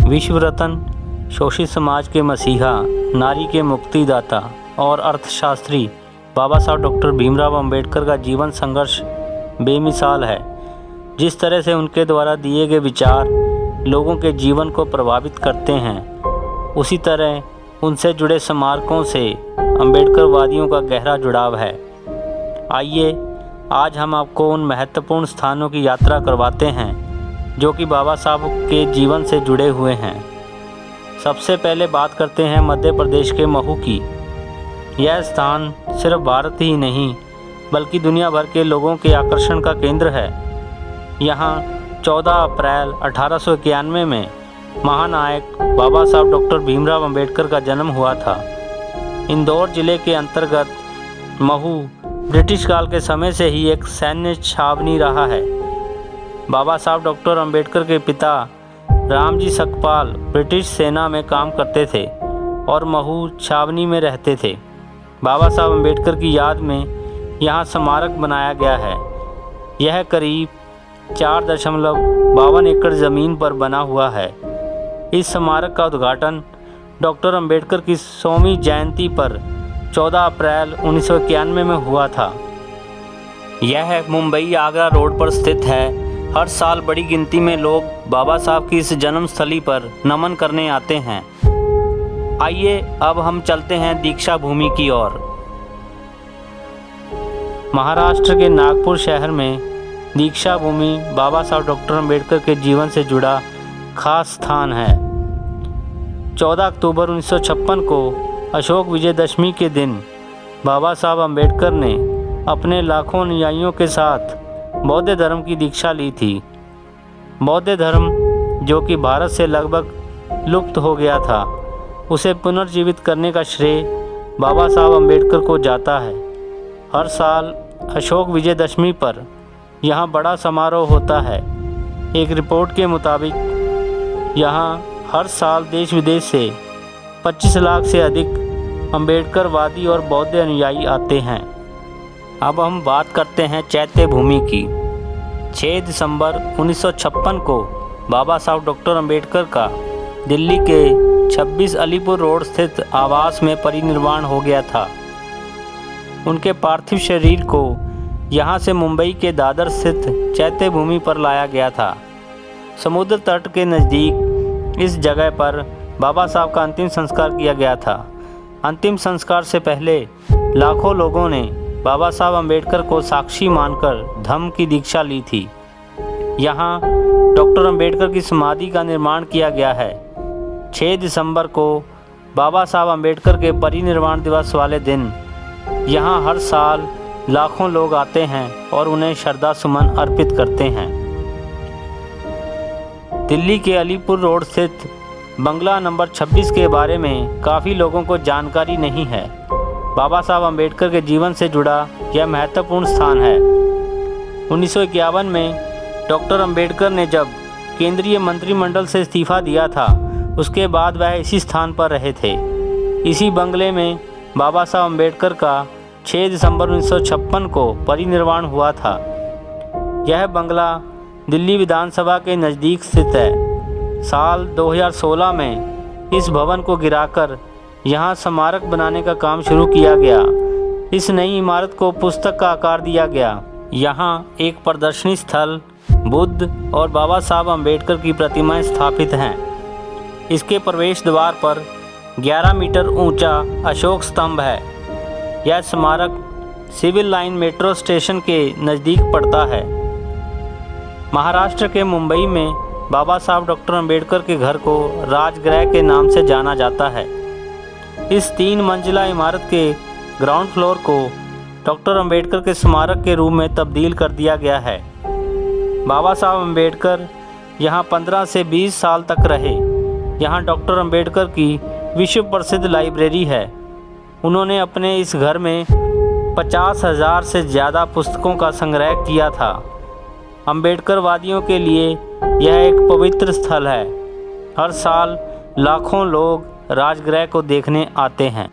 विश्व रत्न, शोषित समाज के मसीहा, नारी के मुक्तिदाता और अर्थशास्त्री बाबा साहब डॉक्टर भीमराव अंबेडकर का जीवन संघर्ष बेमिसाल है। जिस तरह से उनके द्वारा दिए गए विचार लोगों के जीवन को प्रभावित करते हैं, उसी तरह उनसे जुड़े स्मारकों से अंबेडकरवादियों का गहरा जुड़ाव है। आइए आज हम आपको उन महत्वपूर्ण स्थानों की यात्रा करवाते हैं जो कि बाबा साहब के जीवन से जुड़े हुए हैं। सबसे पहले बात करते हैं मध्य प्रदेश के महू की। यह स्थान सिर्फ भारत ही नहीं बल्कि दुनिया भर के लोगों के आकर्षण का केंद्र है। यहाँ 14 अप्रैल 1891 में महानायक बाबा साहब डॉक्टर भीमराव अंबेडकर का जन्म हुआ था। इंदौर जिले के अंतर्गत महू ब्रिटिश काल के समय से ही एक सैन्य छावनी रहा है। बाबा साहब डॉक्टर अंबेडकर के पिता रामजी सकपाल ब्रिटिश सेना में काम करते थे और महू छावनी में रहते थे। बाबा साहब अंबेडकर की याद में यहाँ स्मारक बनाया गया है। यह करीब 4.52 एकड़ ज़मीन पर बना हुआ है। इस स्मारक का उद्घाटन डॉक्टर अंबेडकर की 100वीं जयंती पर 14 अप्रैल 1991 में हुआ था। यह मुंबई आगरा रोड पर स्थित है। हर साल बड़ी गिनती में लोग बाबा साहब की इस जन्मस्थली पर नमन करने आते हैं। आइए अब हम चलते हैं दीक्षा भूमि की ओर। महाराष्ट्र के नागपुर शहर में दीक्षा भूमि बाबा साहब डॉक्टर अंबेडकर के जीवन से जुड़ा खास स्थान है। 14 अक्टूबर 1956 को अशोक विजयदशमी के दिन बाबा साहब अंबेडकर ने अपने लाखों अनुयायियों के साथ बौद्ध धर्म की दीक्षा ली थी। बौद्ध धर्म जो कि भारत से लगभग लुप्त हो गया था, उसे पुनर्जीवित करने का श्रेय बाबा साहब अंबेडकर को जाता है। हर साल अशोक विजयदशमी पर यहाँ बड़ा समारोह होता है। एक रिपोर्ट के मुताबिक यहाँ हर साल देश विदेश से 25 लाख से अधिक अंबेडकरवादी और बौद्ध अनुयायी आते हैं। अब हम बात करते हैं चैत्य भूमि की। 6 दिसंबर 1956 को बाबा साहब डॉक्टर अंबेडकर का दिल्ली के 26 अलीपुर रोड स्थित आवास में परिनिर्वाण हो गया था। उनके पार्थिव शरीर को यहाँ से मुंबई के दादर स्थित चैत्य भूमि पर लाया गया था। समुद्र तट के नज़दीक इस जगह पर बाबा साहब का अंतिम संस्कार किया गया था। अंतिम संस्कार से पहले लाखों लोगों ने बाबा साहब अंबेडकर को साक्षी मानकर धम्म की दीक्षा ली थी। यहाँ डॉक्टर अंबेडकर की समाधि का निर्माण किया गया है। 6 दिसंबर को बाबा साहब अंबेडकर के परिनिर्वाण दिवस वाले दिन यहाँ हर साल लाखों लोग आते हैं और उन्हें श्रद्धा सुमन अर्पित करते हैं। दिल्ली के अलीपुर रोड स्थित बंगला नंबर 26 के बारे में काफ़ी लोगों को जानकारी नहीं है। बाबा साहब अंबेडकर के जीवन से जुड़ा यह महत्वपूर्ण स्थान है। 1951 में डॉक्टर अंबेडकर ने जब केंद्रीय मंत्रिमंडल से इस्तीफा दिया था, उसके बाद वह इसी स्थान पर रहे थे। इसी बंगले में बाबा साहब अंबेडकर का 6 दिसंबर 1956 को परिनिर्वाण हुआ था। यह बंगला दिल्ली विधानसभा के नज़दीक स्थित है। साल 2016 में इस भवन को गिराकर यहाँ स्मारक बनाने का काम शुरू किया गया। इस नई इमारत को पुस्तक का आकार दिया गया। यहाँ एक प्रदर्शनी स्थल, बुद्ध और बाबा साहब अंबेडकर की प्रतिमाएं स्थापित हैं। इसके प्रवेश द्वार पर 11 मीटर ऊंचा अशोक स्तंभ है। यह स्मारक सिविल लाइन मेट्रो स्टेशन के नज़दीक पड़ता है। महाराष्ट्र के मुंबई में बाबा साहब डॉक्टर अंबेडकर के घर को राजगृह के नाम से जाना जाता है। इस 3 मंजिला इमारत के ग्राउंड फ्लोर को डॉक्टर अंबेडकर के स्मारक के रूप में तब्दील कर दिया गया है। बाबा साहब अंबेडकर यहाँ 15 से 20 साल तक रहे। यहाँ डॉक्टर अंबेडकर की विश्व प्रसिद्ध लाइब्रेरी है। उन्होंने अपने इस घर में 50,000 से ज़्यादा पुस्तकों का संग्रह किया था। अंबेडकरवादियों के लिए यह एक पवित्र स्थल है। हर साल लाखों लोग राजगृह को देखने आते हैं।